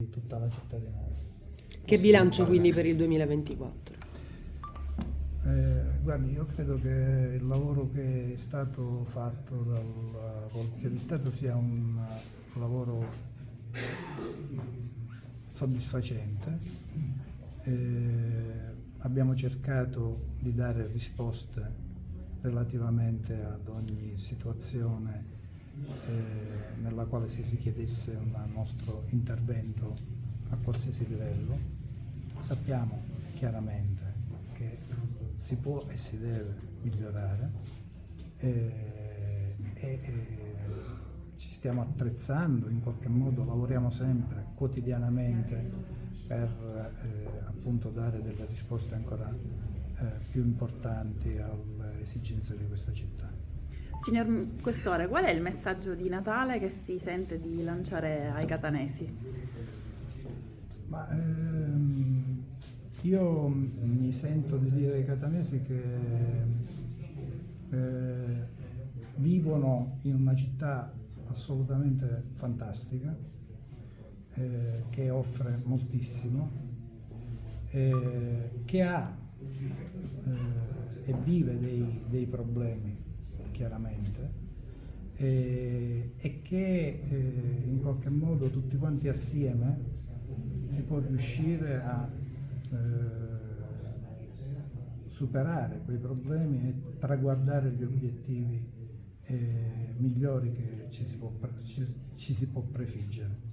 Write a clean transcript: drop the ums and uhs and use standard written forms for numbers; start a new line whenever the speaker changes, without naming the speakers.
di tutta la cittadinanza.
Che bilancio quindi per il 2024?
Guardi, io credo che il lavoro che è stato fatto dalla Polizia di Stato sia un lavoro soddisfacente. Abbiamo cercato di dare risposte relativamente ad ogni situazione nella quale si richiedesse un nostro intervento a qualsiasi livello. Sappiamo chiaramente che si può e si deve migliorare e ci stiamo attrezzando, in qualche modo lavoriamo sempre, quotidianamente, per appunto dare delle risposte ancora più importanti alle esigenze di questa città.
Signor Questore, qual è il messaggio di Natale che si sente di lanciare ai catanesi?
Ma io mi sento di dire ai catanesi che vivono in una città assolutamente fantastica, che offre moltissimo, che ha e vive dei problemi chiaramente, e che in qualche modo tutti quanti assieme si può riuscire a superare quei problemi e traguardare gli obiettivi migliori che ci si può prefiggere.